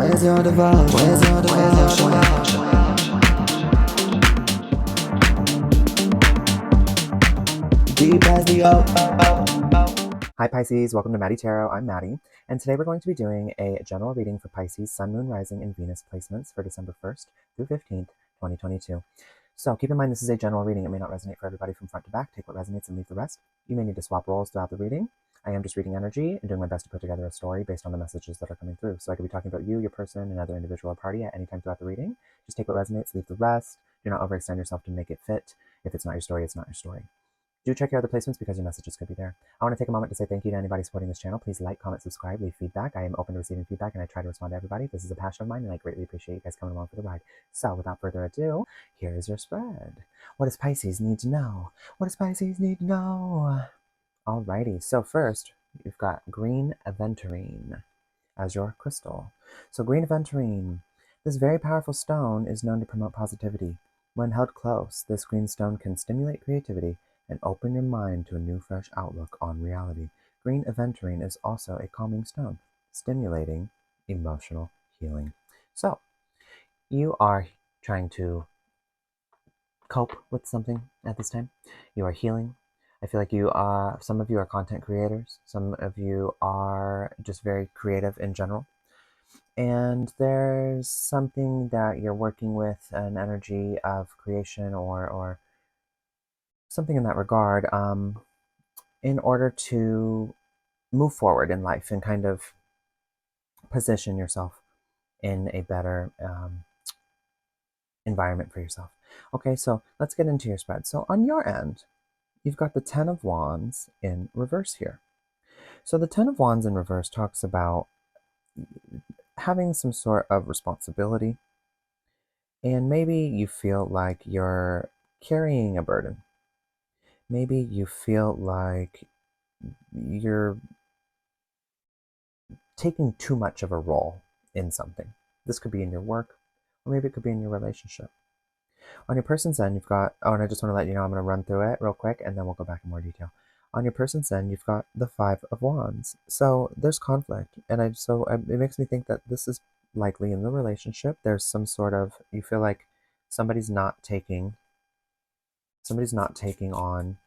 Where's your devotion? Where's your devotion? Deep as the ocean. Hi Pisces, welcome to Maddie Tarot. I'm Maddie, and today we're going to be doing a general reading for Pisces, Sun, Moon, Rising, and Venus placements for December 1st through 15th, 2022. So keep in mind this is a general reading. It may not resonate for everybody from front to back. Take what resonates and leave the rest. You may need to swap roles throughout the reading. I am just reading energy and doing my best to put together a story based on the messages that are coming through. So I could be talking about you, your person, another individual or party at any time throughout the reading. Just take what resonates, leave the rest. Do not overextend yourself to make it fit. If it's not your story, it's not your story. Do check your other placements because your messages could be there. I want to take a moment to say thank you to anybody supporting this channel. Please like, comment, subscribe, leave feedback. I am open to receiving feedback and I try to respond to everybody. This is a passion of mine and I greatly appreciate you guys coming along for the ride. So without further ado, here is your spread. What does Pisces need to know? What does Pisces need to know? Alrighty, so first, you've got green aventurine as your crystal. So green aventurine, this very powerful stone is known to promote positivity. When held close, this green stone can stimulate creativity and open your mind to a new, fresh outlook on reality. Green aventurine is also a calming stone, stimulating emotional healing. So, you are trying to cope with something at this time. You are healing. I feel like some of you are content creators. Some of you are just very creative in general. And there's something that you're working with, an energy of creation or something in that regard, in order to move forward in life and kind of position yourself in a better environment for yourself. Okay, so let's get into your spread. So on your end, you've got the Ten of Wands in reverse here. So the Ten of Wands in reverse talks about having some sort of responsibility, and maybe you feel like you're carrying a burden. Maybe you feel like you're taking too much of a role in something. This could be in your work, or maybe it could be in your relationship. On your person's end, you've got, oh, and I just want to let you know, I'm going to run through it real quick, and then we'll go back in more detail. On your person's end, you've got the Five of Wands. So there's conflict, and it makes me think that this is likely in the relationship. There's some sort of, you feel like somebody's not taking on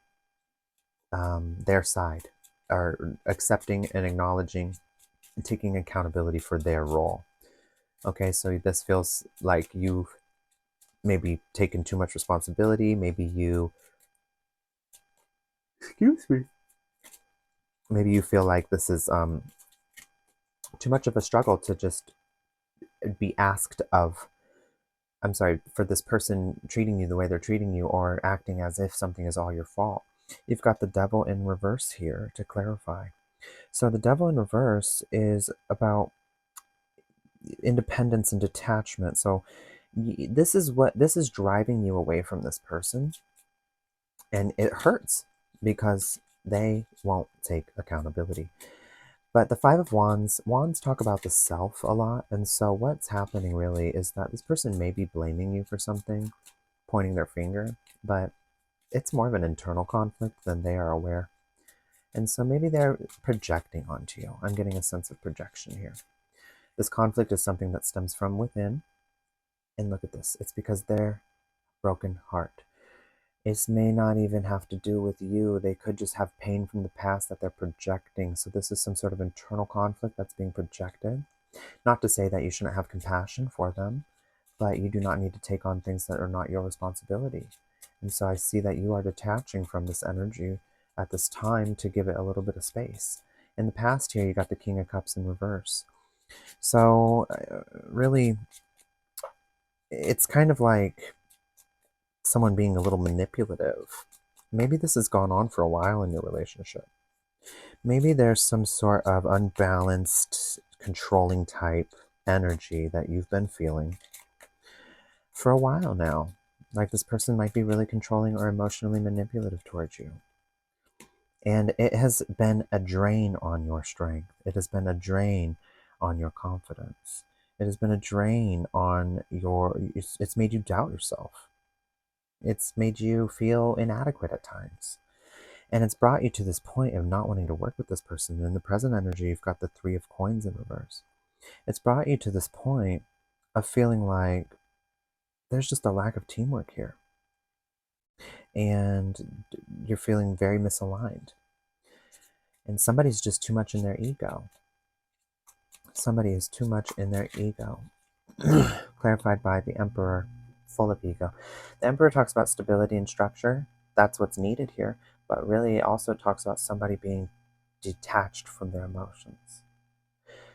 their side, or accepting and acknowledging and taking accountability for their role. Okay, so this feels like you've maybe taken too much responsibility. Maybe you, excuse me, maybe you feel like this is too much of a struggle to just be asked of, I'm sorry, for this person treating you the way they're treating you or acting as if something is all your fault. You've got the Devil in reverse here to clarify. So the Devil in reverse is about independence and detachment. So this is driving you away from this person, and it hurts because they won't take accountability. But the Five of Wands talk about the self a lot, and so what's happening really is that this person may be blaming you for something, pointing their finger, but it's more of an internal conflict than they are aware. And so maybe they're projecting onto you. I'm getting a sense of projection here. This conflict is something that stems from within, and look at this. It's because they're broken heart. It may not even have to do with you. They could just have pain from the past that they're projecting. So this is some sort of internal conflict that's being projected. Not to say that you shouldn't have compassion for them, but you do not need to take on things that are not your responsibility. And so I see that you are detaching from this energy at this time to give it a little bit of space. In the past here, you got the King of Cups in reverse. So really, it's kind of like someone being a little manipulative. Maybe this has gone on for a while in your relationship. Maybe there's some sort of unbalanced, controlling type energy that you've been feeling for a while now. Like this person might be really controlling or emotionally manipulative towards you. And it has been a drain on your strength. It has been a drain on your confidence. It has been a drain on it's made you doubt yourself. It's made you feel inadequate at times. And it's brought you to this point of not wanting to work with this person. In the present energy, you've got the Three of Coins in reverse. It's brought you to this point of feeling like there's just a lack of teamwork here, and you're feeling very misaligned, and somebody's just too much in their ego. Somebody is too much in their ego. Clarified by the Emperor, full of ego. The Emperor talks about stability and structure. That's what's needed here. But really, it also talks about somebody being detached from their emotions.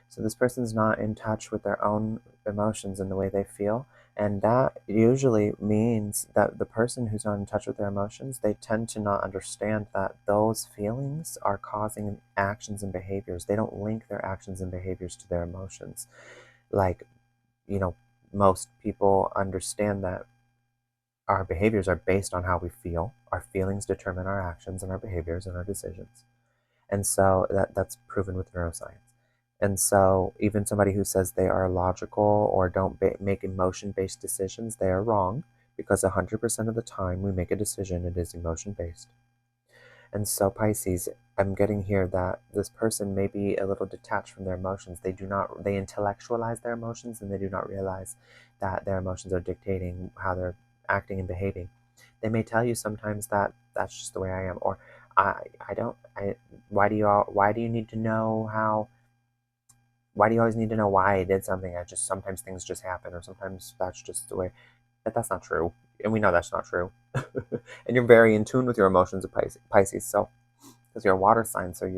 So this person's not in touch with their own emotions and the way they feel. And that usually means that the person who's not in touch with their emotions, they tend to not understand that those feelings are causing actions and behaviors. They don't link their actions and behaviors to their emotions. Like, you know, most people understand that our behaviors are based on how we feel. Our feelings determine our actions and our behaviors and our decisions. And so that's proven with neuroscience. And so even somebody who says they are logical or don't make emotion-based decisions, they are wrong, because 100% of the time we make a decision, it is emotion-based. And so Pisces, I'm getting here that this person may be a little detached from their emotions. They intellectualize their emotions, and they do not realize that their emotions are dictating how they're acting and behaving. They may tell you sometimes that that's just the way I am, or I don't, why do you need to know how, why do you always need to know why I did something? Sometimes things just happen, or sometimes that's just the way. But that's not true. And we know that's not true. And you're very in tune with your emotions of Pisces. So, because you're a water sign, so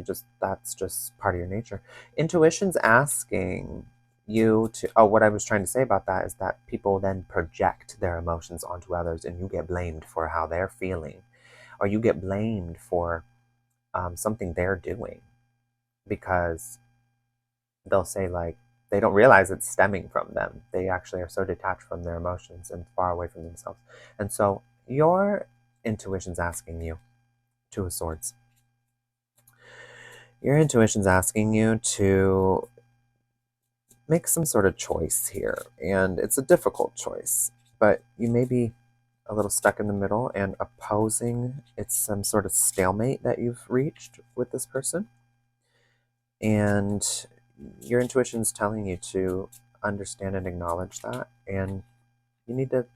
that's just part of your nature. Intuition's asking you to, oh, what I was trying to say about that is that people then project their emotions onto others, and you get blamed for how they're feeling, or you get blamed for something they're doing, because they'll say, like, they don't realize it's stemming from them. They actually are so detached from their emotions and far away from themselves. And so your intuition's asking you, Two of Swords. Your intuition's asking you to make some sort of choice here. And it's a difficult choice, but you may be a little stuck in the middle and opposing. It's some sort of stalemate that you've reached with this person. And your intuition's telling you to understand and acknowledge that. And you need to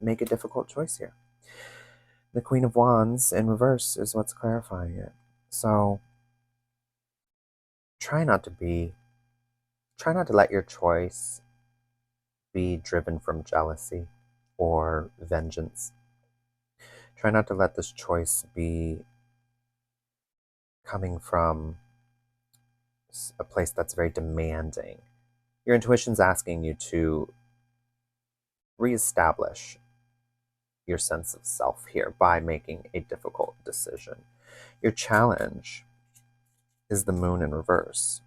make a difficult choice here. The Queen of Wands in reverse is what's clarifying it. So try not to let your choice be driven from jealousy or vengeance. Try not to let this choice be coming from a place that's very demanding. Your intuition's asking you to reestablish your sense of self here by making a difficult decision. Your challenge is the Moon in reverse.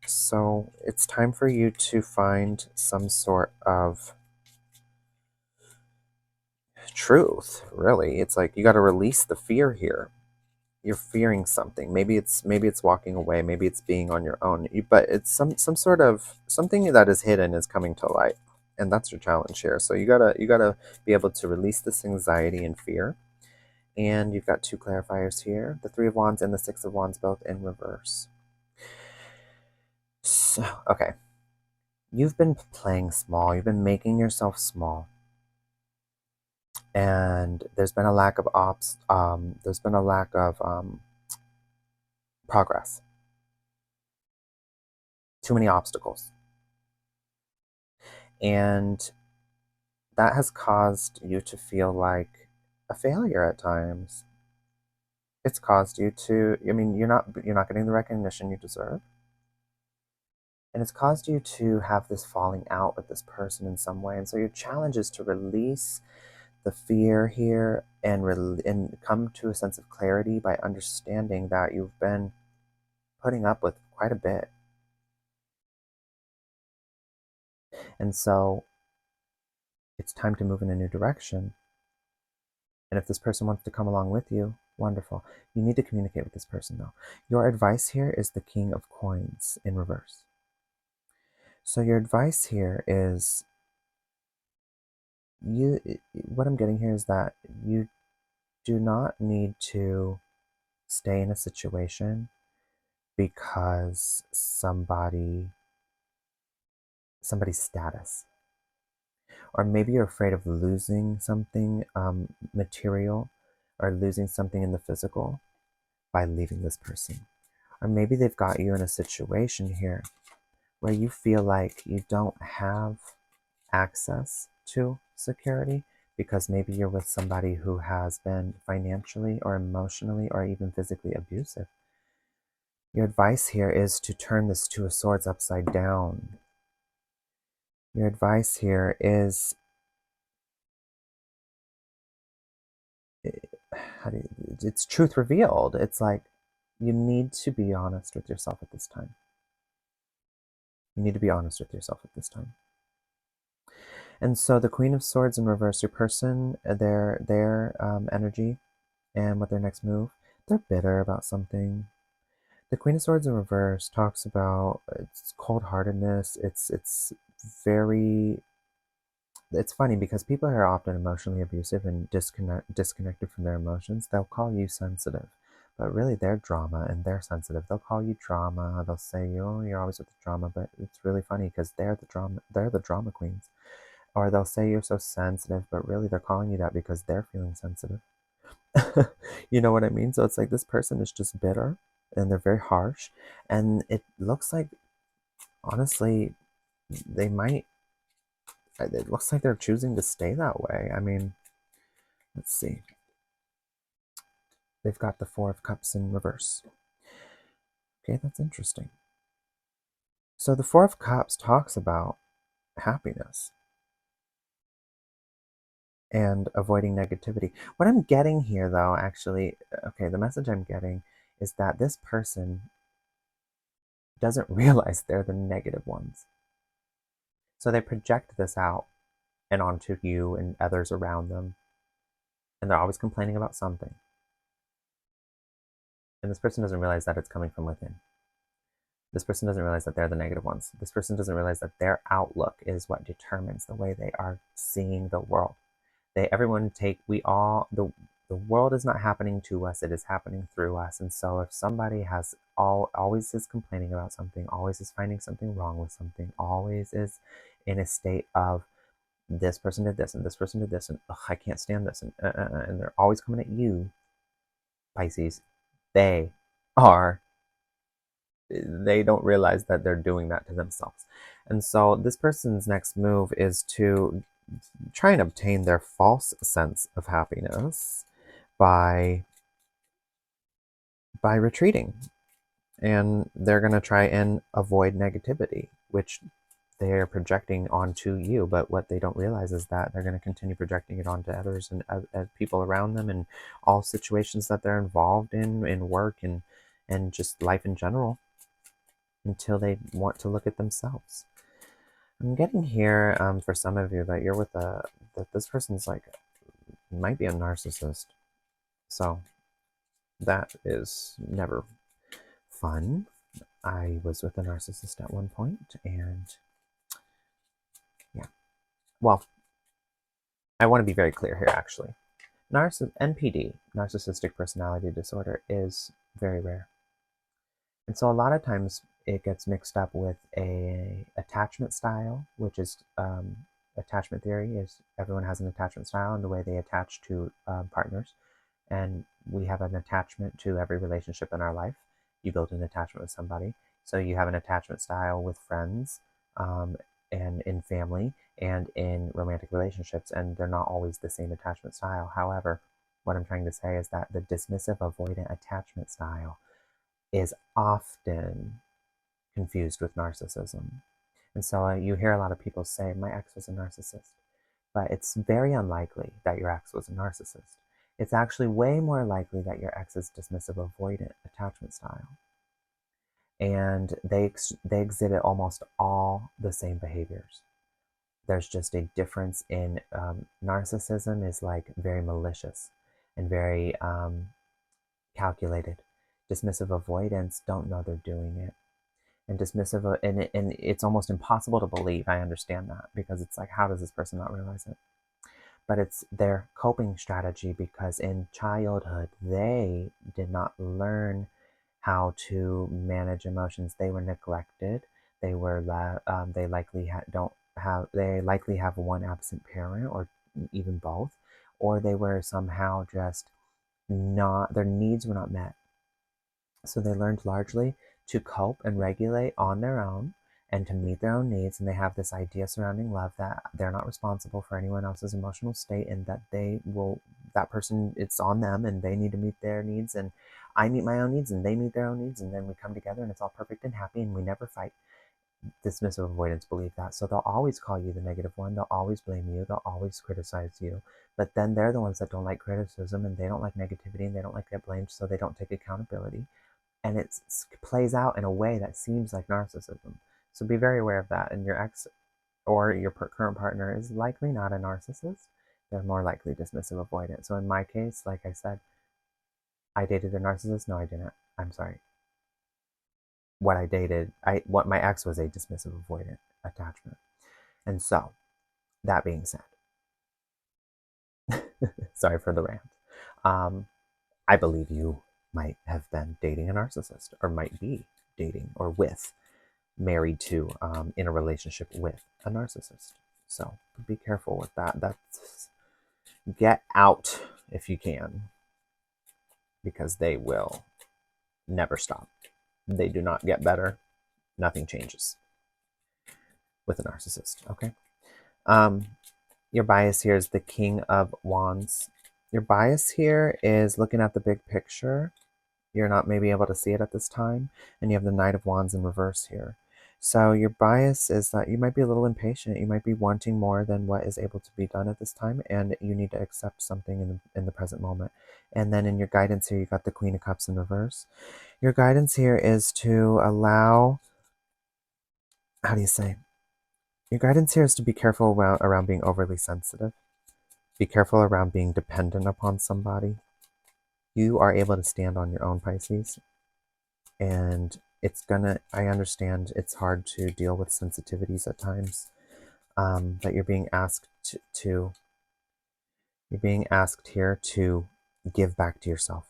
So it's time for you to find some sort of truth, really. It's like you got to release the fear here. You're fearing something. Maybe it's walking away, maybe it's being on your own. But it's some sort of something that is hidden is coming to light. And that's your challenge here. So you gotta be able to release this anxiety and fear. And you've got two clarifiers here, the Three of Wands and the Six of Wands, both in reverse. So, okay. You've been playing small. You've been making yourself small. And there's been a lack of progress. Too many obstacles. And that has caused you to feel like a failure at times. It's caused you to, I mean, you're not getting the recognition you deserve. And it's caused you to have this falling out with this person in some way. And so your challenge is to release the fear here and come to a sense of clarity by understanding that you've been putting up with quite a bit. And so it's time to move in a new direction. And if this person wants to come along with you, wonderful. You need to communicate with this person, though. Your advice here is the King of Coins in reverse. So your advice here is what I'm getting here is that you do not need to stay in a situation because somebody somebody's status. Or maybe you're afraid of losing something material or losing something in the physical by leaving this person. Or maybe they've got you in a situation here where you feel like you don't have access to security because maybe you're with somebody who has been financially or emotionally or even physically abusive. Your advice here is to turn this Two of Swords upside down. Your advice here is, it's truth revealed. It's like you need to be honest with yourself at this time. You need to be honest with yourself at this time. And so the Queen of Swords in reverse, your person, their energy and what their next move, they're bitter about something. The Queen of Swords in reverse talks about it's cold-heartedness. It's very, it's funny because people who are often emotionally abusive and disconnected from their emotions, they'll call you sensitive, but really they're drama and they're sensitive. They'll call you drama. They'll say, oh, you're always with the drama, but it's really funny because they're the drama. They're the drama queens. Or they'll say you're so sensitive, but really they're calling you that because they're feeling sensitive. You know what I mean? So it's like this person is just bitter and they're very harsh. And it looks like, honestly, they might, it looks like they're choosing to stay that way. I mean, let's see. They've got the Four of Cups in reverse. Okay, that's interesting. So the Four of Cups talks about happiness and avoiding negativity. What I'm getting here, though, actually, okay, the message I'm getting is that this person doesn't realize they're the negative ones. So they project this out and onto you and others around them. And they're always complaining about something. And this person doesn't realize that it's coming from within. This person doesn't realize that they're the negative ones. This person doesn't realize that their outlook is what determines the way they are seeing the world. The world is not happening to us, it is happening through us. And so if somebody has always is complaining about something, always is finding something wrong with something, always is in a state of this person did this and this person did this and I can't stand this and they're always coming at you, Pisces, they are they don't realize that they're doing that to themselves. And so this person's next move is to try and obtain their false sense of happiness by retreating. And they're going to try and avoid negativity, which they are projecting onto you. But what they don't realize is that they're going to continue projecting it onto others and people around them and all situations that they're involved in work and just life in general, until they want to look at themselves. I'm getting here for some of you that you're with that this person's like, might be a narcissist. So that is never fun. I was with a narcissist at one point, and yeah. Well, I want to be very clear here, actually. NPD, narcissistic personality disorder, is very rare. And so a lot of times it gets mixed up with a attachment style, which is attachment theory is everyone has an attachment style and the way they attach to partners. And we have an attachment to every relationship in our life. You build an attachment with somebody. So you have an attachment style with friends and in family and in romantic relationships, and they're not always the same attachment style. However, what I'm trying to say is that the dismissive avoidant attachment style is often confused with narcissism. And so you hear a lot of people say, my ex was a narcissist. But it's very unlikely that your ex was a narcissist. It's actually way more likely that your ex's dismissive avoidant attachment style. And they exhibit almost all the same behaviors. There's just a difference in narcissism is like very malicious and very calculated. Dismissive avoidance don't know they're doing it. And dismissive, and it's almost impossible to believe. I understand that because it's like, how does this person not realize it? But it's their coping strategy because in childhood, they did not learn how to manage emotions. They were neglected. they likely have one absent parent, or even both, or they were somehow just not, their needs were not met. So they learned largely to cope and regulate on their own and to meet their own needs. And they have this idea surrounding love that they're not responsible for anyone else's emotional state, and that that person, it's on them, and they need to meet their needs. And I meet my own needs and they meet their own needs. And then we come together and it's all perfect and happy and we never fight. Dismissive avoidance believe that. So they'll always call you the negative one. They'll always blame you. They'll always criticize you. But then they're the ones that don't like criticism, and they don't like negativity, and they don't like to get blamed. So they don't take accountability, and it plays out in a way that seems like narcissism. So be very aware of that. And your ex or your current partner is likely not a narcissist. They're more likely dismissive avoidant. So in my case, like I said, I dated a narcissist. No, I didn't. I'm sorry. What my ex was a dismissive avoidant attachment. And so, that being said, sorry for the rant. I believe you might have been dating a narcissist, or might be dating or married to, in a relationship with a narcissist. So be careful with that. Get out if you can, because they will never stop. They do not get better. Nothing changes with a narcissist. Okay. Your bias here is the King of Wands. Your bias here is looking at the big picture. You're not maybe able to see it at this time. And you have the Knight of Wands in reverse here. So your bias is that you might be a little impatient. You might be wanting more than what is able to be done at this time, and you need to accept something in the present moment. And then in your guidance here, you got the Queen of Cups in reverse. Your guidance here is to allow, how do you say? Your guidance here is to be careful around being overly sensitive. Be careful around being dependent upon somebody. You are able to stand on your own, Pisces. And I understand it's hard to deal with sensitivities at times. But you're being asked here to give back to yourself.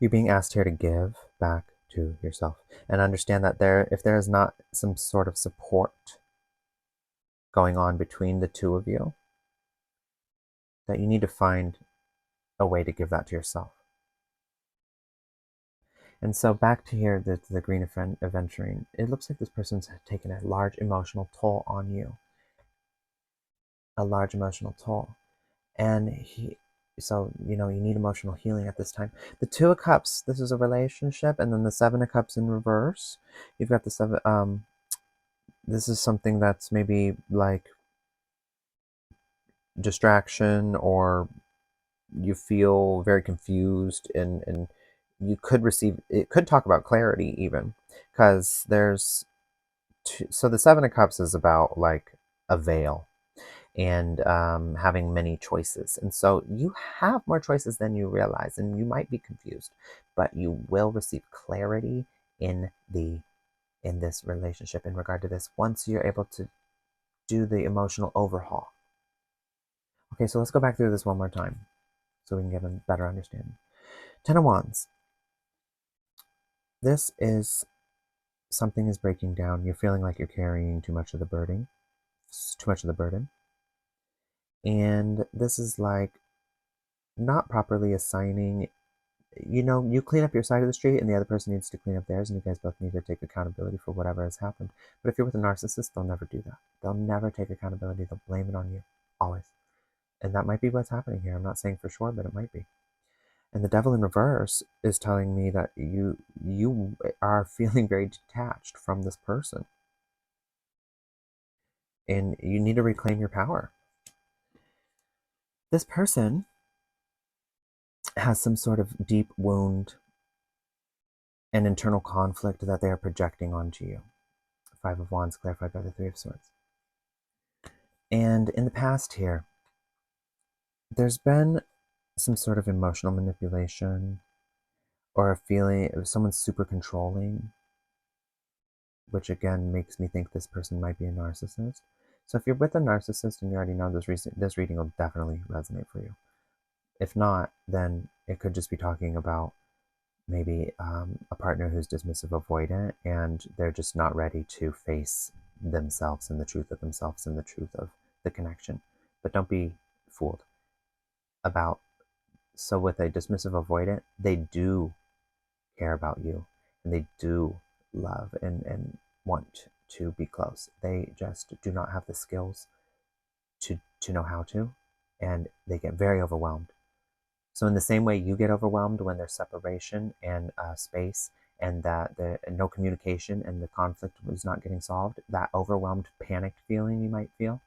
You're being asked here to give back to yourself, and understand that if there is not some sort of support going on between the two of you, that you need to find a way to give that to yourself. And so back to here, the Green Aventurine, it looks like this person's taken a large emotional toll on you. A large emotional toll. And so, you need emotional healing at this time. The Two of Cups, this is a relationship, and then the Seven of Cups in reverse. You've got the this is something that's maybe like distraction, or you feel very confused, and you could it could talk about clarity even, because there's so the Seven of Cups is about like a veil, and having many choices. And so you have more choices than you realize, and you might be confused, but you will receive clarity in this relationship in regard to this, once you're able to do the emotional overhaul. Okay, so let's go back through this one more time so we can get a better understanding. Ten of Wands. This is something is breaking down. You're feeling like you're carrying too much of the burden. And this is like not properly assigning, you clean up your side of the street and the other person needs to clean up theirs, and you guys both need to take accountability for whatever has happened. But if you're with a narcissist, they'll never do that. They'll never take accountability. They'll blame it on you, always. And that might be what's happening here. I'm not saying for sure, but it might be. And the Devil in reverse is telling me that you are feeling very detached from this person. And you need to reclaim your power. This person has some sort of deep wound and internal conflict that they are projecting onto you. Five of Wands clarified by the Three of Swords. And in the past here, there's been some sort of emotional manipulation, or a feeling of someone super controlling, which again makes me think this person might be a narcissist. So if you're with a narcissist and you already know this reading will definitely resonate for you. If not, then it could just be talking about maybe a partner who's dismissive avoidant, and they're just not ready to face themselves and the truth of themselves and the truth of the connection. But don't be fooled about. So with a dismissive avoidant, they do care about you, and they do love and want to be close. They just do not have the skills to know how to, and they get very overwhelmed. So in the same way you get overwhelmed when there's separation and space, and that the no communication and the conflict was not getting solved, that overwhelmed, panicked feeling you might feel,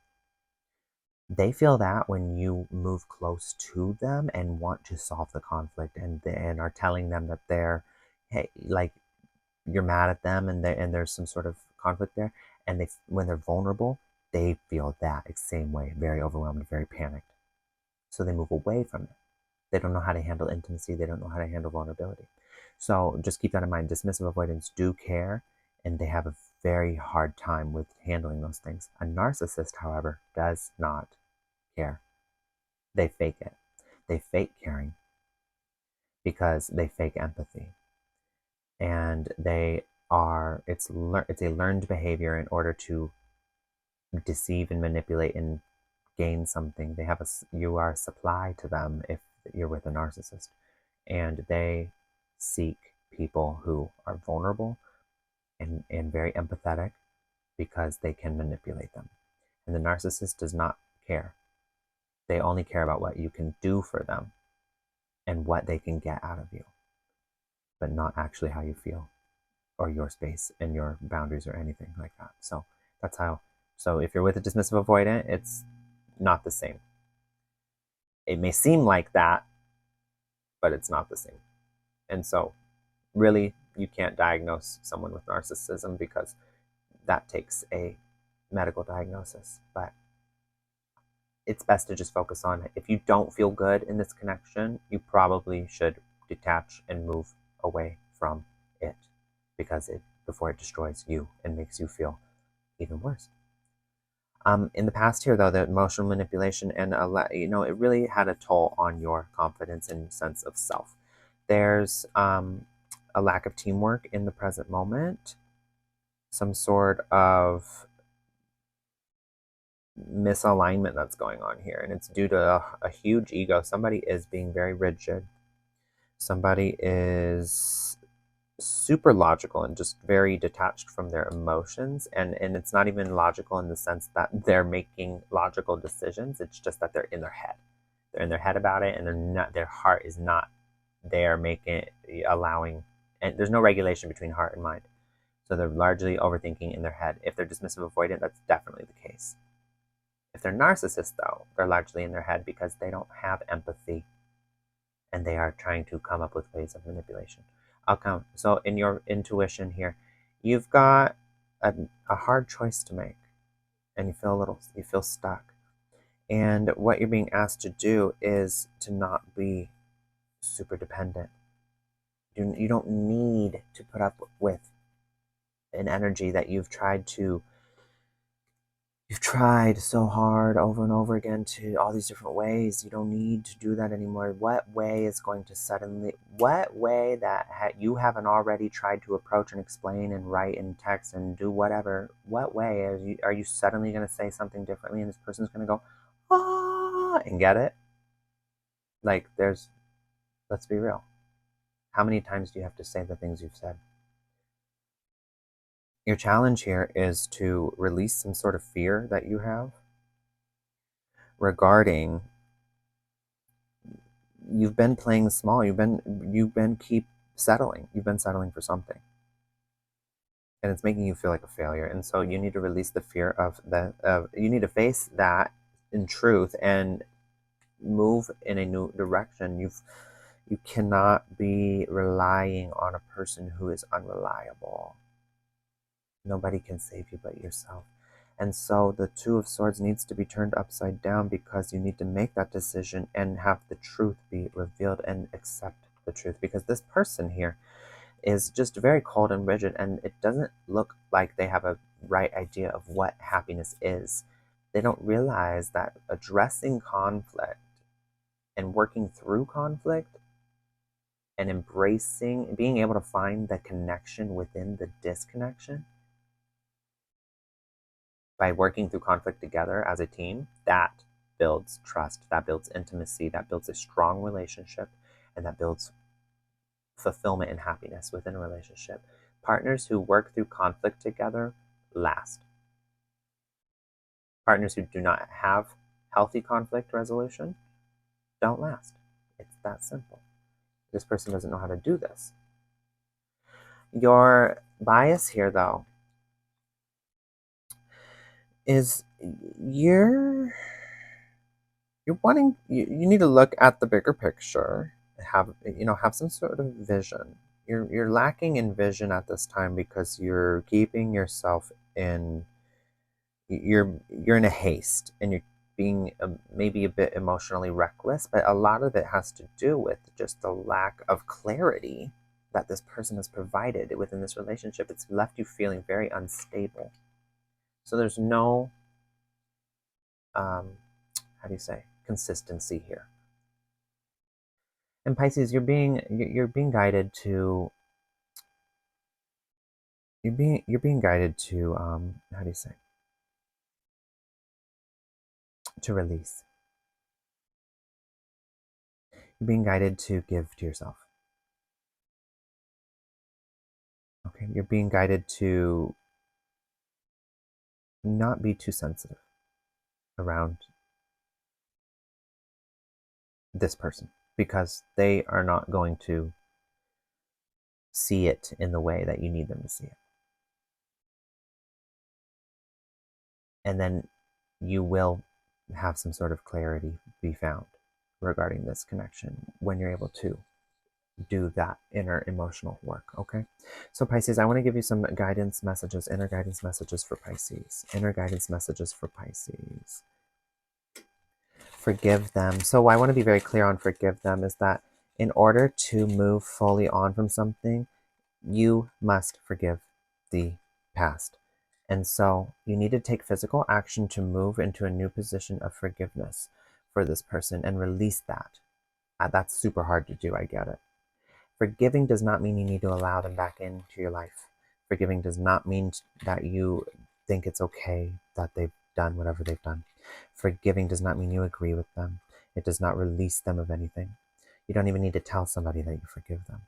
they feel that when you move close to them and want to solve the conflict, and are telling them that they're, hey, like, you're mad at them, and there's some sort of conflict there, and they, when they're vulnerable, they feel that same way, very overwhelmed, very panicked. So they move away from it. They don't know how to handle intimacy. They don't know how to handle vulnerability. So just keep that in mind. Dismissive avoidants do care, and they have a very hard time with handling those things. A narcissist, however, does not care. They fake it. They fake caring because they fake empathy. And it's a learned behavior in order to deceive and manipulate and gain something. You are a supply to them if you're with a narcissist, and they seek people who are vulnerable and very empathetic because they can manipulate them. And the narcissist does not care. They only care about what you can do for them and what they can get out of you, but not actually how you feel or your space and your boundaries or anything like that. So that's how. So if you're with a dismissive avoidant, it's not the same. It may seem like that, but it's not the same. And so, really, you can't diagnose someone with narcissism because that takes a medical diagnosis. But it's best to just focus on it. If you don't feel good in this connection, you probably should detach and move away from it before it destroys you and makes you feel even worse. In the past here, though, the emotional manipulation and it really had a toll on your confidence and sense of self. There's a lack of teamwork in the present moment, some sort of misalignment that's going on here, and it's due to a huge ego. Somebody is being very rigid. Somebody is super logical and just very detached from their emotions, and it's not even logical in the sense that they're making logical decisions. It's just that they're in their head. They're in their head about it, and their heart is not there making allowing, and there's no regulation between heart and mind. So they're largely overthinking in their head. If they're dismissive avoidant, that's definitely the case. If they're narcissists, though, they're largely in their head because they don't have empathy, and they are trying to come up with ways of manipulation. I'll count. So in your intuition here, you've got a hard choice to make, and you feel stuck. And what you're being asked to do is to not be super dependent. You don't need to put up with an energy that you've tried so hard over and over again to all these different ways. You don't need to do that anymore. What way that you haven't already tried to approach and explain and write and text and do whatever, what way are you suddenly going to say something differently and this person's going to go, ah, and get it? Like, let's be real. How many times do you have to say the things you've said? Your challenge here is to release some sort of fear that you have regarding, you've been playing small. Keep settling. You've been settling for something, and it's making you feel like a failure. And so you need to release the fear of you need to face that in truth and move in a new direction. You cannot be relying on a person who is unreliable. Nobody can save you but yourself. And so the Two of Swords needs to be turned upside down because you need to make that decision and have the truth be revealed and accept the truth. Because this person here is just very cold and rigid, and it doesn't look like they have a right idea of what happiness is. They don't realize that addressing conflict and working through conflict and embracing, being able to find the connection within the disconnection by working through conflict together as a team, that builds trust, that builds intimacy, that builds a strong relationship, and that builds fulfillment and happiness within a relationship. Partners who work through conflict together last. Partners who do not have healthy conflict resolution don't last. It's that simple. This person doesn't know how to do this. Your bias here, though, is you're wanting, you need to look at the bigger picture, have some sort of vision. You're lacking in vision at this time because you're keeping yourself in, you're in a haste, and you're being maybe a bit emotionally reckless, but a lot of it has to do with just the lack of clarity that this person has provided within this relationship. It's left you feeling very unstable. So there's no how do you say, consistency here. And Pisces, you're being guided to, you're being guided to how do you say, to release. You're being guided to give to yourself. Okay, you're being guided to not be too sensitive around this person, because they are not going to see it in the way that you need them to see it. And then you will have some sort of clarity be found regarding this connection when you're able to do that inner emotional work. Okay, so Pisces, I want to give you some guidance messages, inner guidance messages for Pisces. Inner guidance messages for Pisces. Forgive them. So I want to be very clear on forgive them is that in order to move fully on from something, you must forgive the past. And so you need to take physical action to move into a new position of forgiveness for this person and release that. That's super hard to do, I get it. Forgiving does not mean you need to allow them back into your life. Forgiving does not mean that you think it's okay that they've done whatever they've done. Forgiving does not mean you agree with them. It does not release them of anything. You don't even need to tell somebody that you forgive them.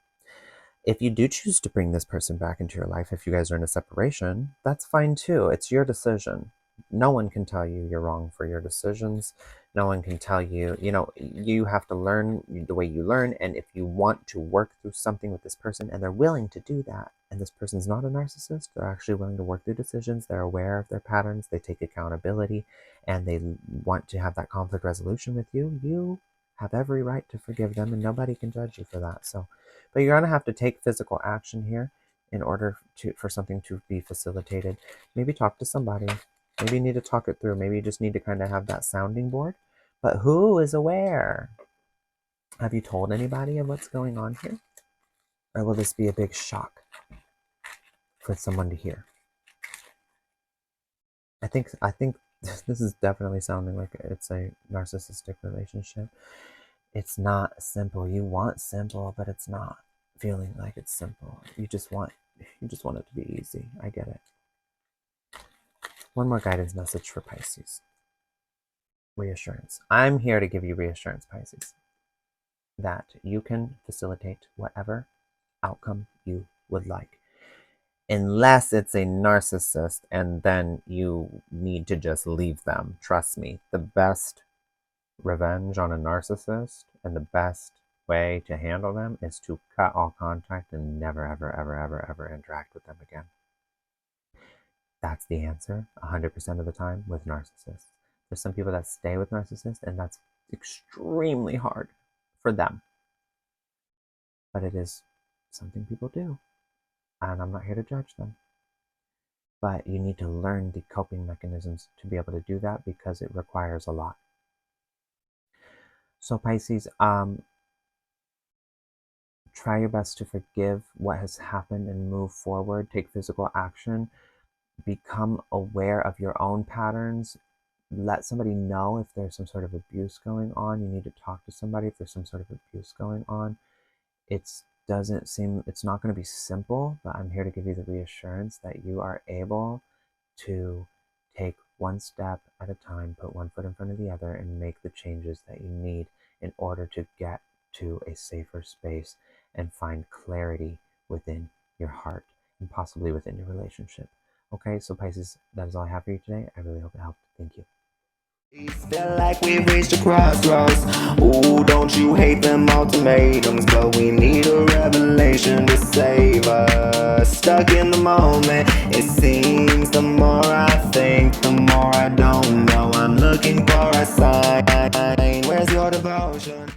If you do choose to bring this person back into your life, if you guys are in a separation, that's fine too. It's your decision. No one can tell you you're wrong for your decisions. No one can tell you, you have to learn the way you learn. And if you want to work through something with this person and they're willing to do that, and this person's not a narcissist, they're actually willing to work through decisions, they're aware of their patterns, they take accountability, and they want to have that conflict resolution with you, you have every right to forgive them, and nobody can judge you for that. So, but you're going to have to take physical action here in order for something to be facilitated. Maybe talk to somebody. Maybe you need to talk it through. Maybe you just need to kind of have that sounding board. But who is aware? Have you told anybody of what's going on here? Or will this be a big shock for someone to hear? I think this is definitely sounding like it's a narcissistic relationship. It's not simple. You want simple, but it's not feeling like it's simple. You just want it to be easy. I get it. One more guidance message for Pisces. Reassurance. I'm here to give you reassurance, Pisces, that you can facilitate whatever outcome you would like. Unless it's a narcissist, and then you need to just leave them. Trust me, the best revenge on a narcissist and the best way to handle them is to cut all contact and never, ever, ever, ever, ever interact with them again. That's the answer 100% of the time with narcissists. There's some people that stay with narcissists, and that's extremely hard for them. But it is something people do, and I'm not here to judge them. But you need to learn the coping mechanisms to be able to do that, because it requires a lot. So Pisces, try your best to forgive what has happened and move forward. Take physical action. Become aware of your own patterns. Let somebody know if there's some sort of abuse going on. You need to talk to somebody if there's some sort of abuse going on. it's not going to be simple, but I'm here to give you the reassurance that you are able to take one step at a time, put one foot in front of the other, and make the changes that you need in order to get to a safer space and find clarity within your heart and possibly within your relationship. Okay, so Pisces, that is all I have for you today. I really hope it helped. Thank you. Feel like we've reached a crossroads. Ooh, don't you hate them ultimatums? But we need a revelation to save us. Stuck in the moment, it seems. The more I think, the more I don't know. I'm looking for a sign. Where's your devotion?